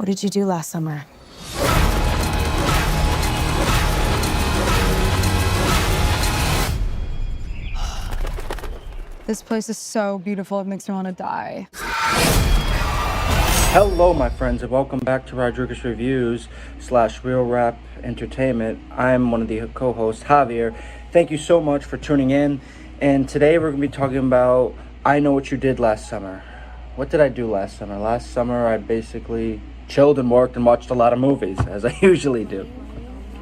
What did you do last summer? This place is so beautiful, it makes me want to die. Hello, my friends, and welcome back to Rodriguez Reviews / Real Rap Entertainment. I'm one of the co-hosts, Javier. Thank you so much for tuning in. And today we're going to be talking about I Know What You Did Last Summer. What did I do last summer? Last summer, I basically chilled and worked and watched a lot of movies, as I usually do.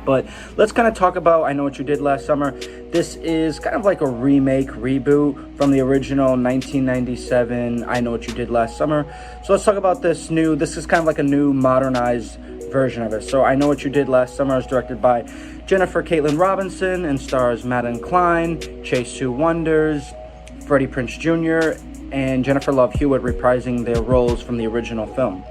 But let's kind of talk about I Know What You Did Last Summer. This is kind of like a remake, reboot from the original 1997 I Know What You Did Last Summer. So let's talk about this is kind of like a new modernized version of it. So I Know What You Did Last Summer is directed by Jennifer Caitlin Robinson and stars Madeline Klein, Chase Sue Wonders, Freddie Prinze Jr., and Jennifer Love Hewitt reprising their roles from the original film.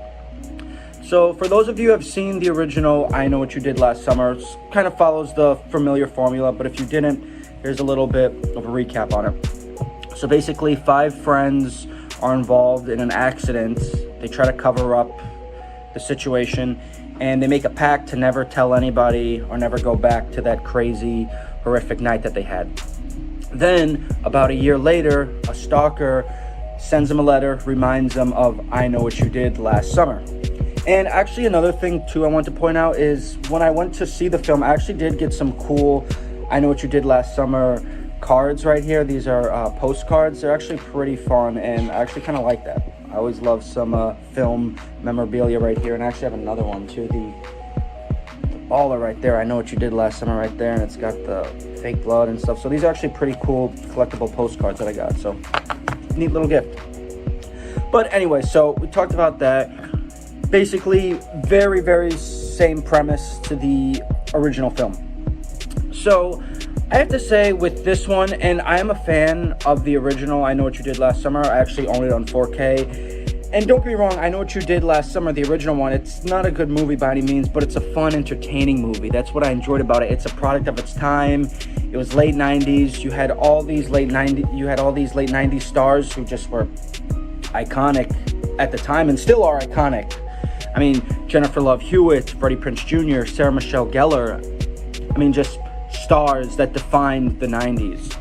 So for those of you who have seen the original I Know What You Did Last Summer, it kind of follows the familiar formula, but if you didn't, here's a little bit of a recap on it. So basically, 5 friends are involved in an accident. They try to cover up the situation, and they make a pact to never tell anybody or never go back to that crazy, horrific night that they had. Then, about a year later, a stalker sends them a letter, reminds them of I Know What You Did Last Summer. And actually, another thing, too, I want to point out is when I went to see the film, I actually did get some cool I Know What You Did Last Summer cards right here. These are postcards. They're actually pretty fun, and I actually kind of like that. I always love some film memorabilia right here, and I actually have another one, too. The baller right there, I Know What You Did Last Summer right there, and it's got the fake blood and stuff. So these are actually pretty cool collectible postcards that I got, so neat little gift. But anyway, so we talked about that. Basically, very, very same premise to the original film. So, I have to say with this one, and I am a fan of the original I Know What You Did Last Summer. I actually own it on 4K. And don't get me wrong, I Know What You Did Last Summer, the original one, it's not a good movie by any means, but it's a fun, entertaining movie. That's what I enjoyed about it. It's a product of its time. It was late 90s. You had all these late 90s stars who just were iconic at the time and still are iconic. I mean, Jennifer Love Hewitt, Freddie Prinze Jr., Sarah Michelle Gellar. I mean, just stars that defined the 90s.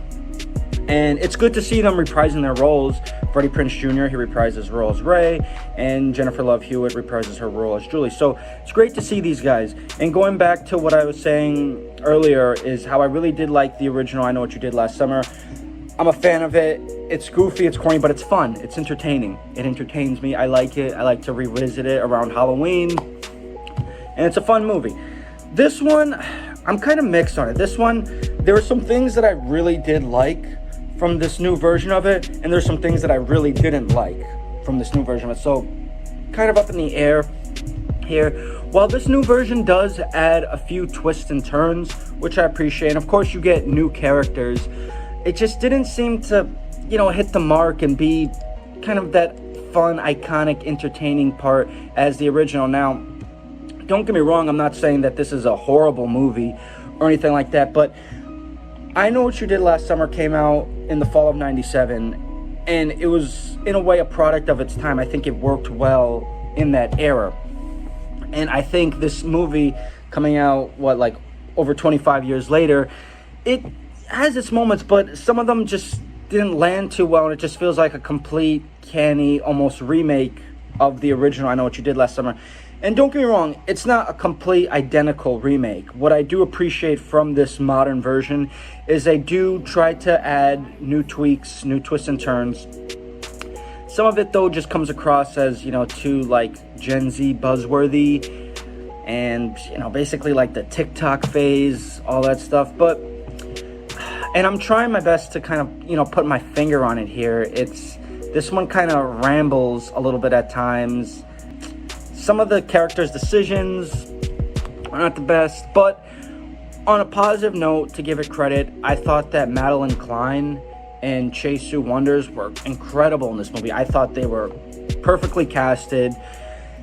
And it's good to see them reprising their roles. Freddie Prinze Jr., he reprises his role as Ray, and Jennifer Love Hewitt reprises her role as Julie. So it's great to see these guys. And going back to what I was saying earlier is how I really did like the original I Know What You Did Last Summer. I'm a fan of it. It's goofy, it's corny, but it's fun. It's entertaining. It entertains me. I like it. I like to revisit it around Halloween. And it's a fun movie. This one, I'm kind of mixed on it. This one, there are some things that I really did like from this new version of it, and there's some things that I really didn't like from this new version of it. So, kind of up in the air here. While this new version does add a few twists and turns, which I appreciate, and of course you get new characters, it just didn't seem to, hit the mark and be kind of that fun, iconic, entertaining part as the original. Now, don't get me wrong, I'm not saying that this is a horrible movie or anything like that, but I Know What You Did Last Summer came out in the fall of 97, and it was, in a way, a product of its time. I think it worked well in that era. And I think this movie coming out, over 25 years later, it has its moments, but some of them just didn't land too well, and it just feels like a complete, canny, almost remake of the original I Know What You Did Last Summer. And don't get me wrong, it's not a complete identical remake. What I do appreciate from this modern version is they do try to add new tweaks, new twists and turns. Some of it, though, just comes across as, too, Gen Z buzzworthy and, basically the TikTok phase, all that stuff. And I'm trying my best to kind of, put my finger on it here. This one kind of rambles a little bit at times. Some of the characters' decisions are not the best, but on a positive note, to give it credit, I thought that Madeline Klein and Chase Sue Wonders were incredible in this movie. I thought they were perfectly casted.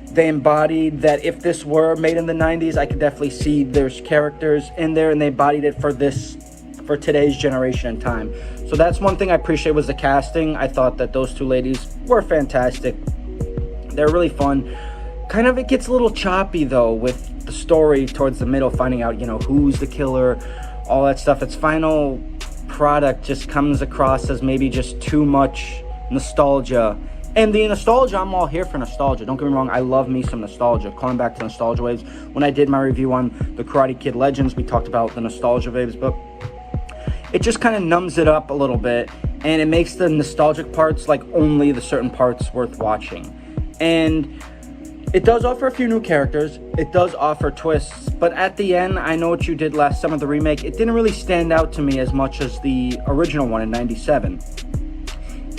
They embodied that if this were made in the 90s, I could definitely see there's characters in there, and they embodied it for today's generation and time. So that's one thing I appreciate was the casting. I thought that those two ladies were fantastic. They're really fun. Kind of it gets a little choppy though with the story towards the middle, finding out, you know, who's the killer, all that stuff. Its final product just comes across as maybe just too much nostalgia. And the nostalgia, I'm all here for nostalgia. Don't get me wrong, I love me some nostalgia. Calling back to nostalgia waves. When I did my review on the Karate Kid Legends, we talked about the nostalgia waves, but it just kind of numbs it up a little bit, and it makes the nostalgic parts like only the certain parts worth watching. And it does offer a few new characters, it does offer twists, but at the end, I Know What You Did Last Summer, the remake, it didn't really stand out to me as much as the original one in 97.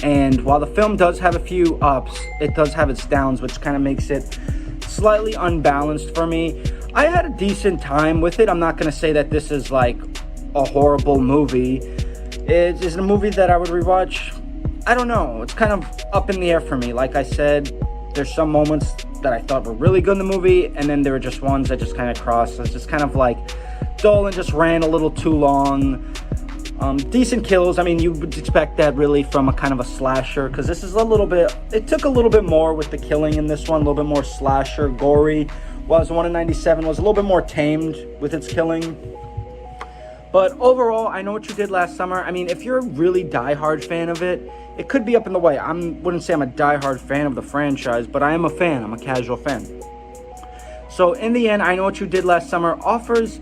And while the film does have a few ups, it does have its downs, which kind of makes it slightly unbalanced for me. I had a decent time with it. I'm not going to say that this is like a horrible movie. It's a movie that I would rewatch. I don't know. It's kind of up in the air for me. Like I said, there's some moments that I thought were really good in the movie, and then there were just ones that just kind of crossed. It's just kind of like dull and just ran a little too long. Decent kills. I mean, you would expect that really from a kind of a slasher, because this is a little bit, it took a little bit more with the killing in this one, a little bit more slasher, gory, whereas the one in 97 was a little bit more tamed with its killing. But overall, I Know What You Did Last Summer, I mean, if you're a really diehard fan of it, it could be up in the way. I wouldn't say I'm a diehard fan of the franchise, but I am a fan. I'm a casual fan. So in the end, I Know What You Did Last Summer offers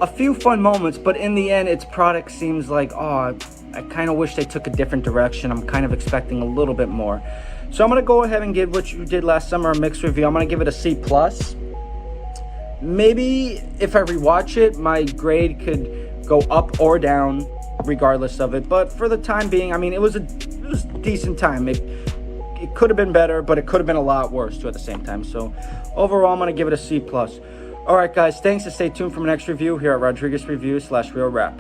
a few fun moments, but in the end, its product seems like, oh, I kind of wish they took a different direction. I'm kind of expecting a little bit more. So I'm going to go ahead and give What You Did Last Summer a mixed review. I'm going to give it a C+. Maybe if I rewatch it, my grade could go up or down regardless of it. But for the time being, I mean, it was a decent time. It could have been better, but it could have been a lot worse too at the same time. So overall, I'm going to give it a C+. Alright guys, thanks, and stay tuned for my next review here at Rodriguez Reviews /Real Rap.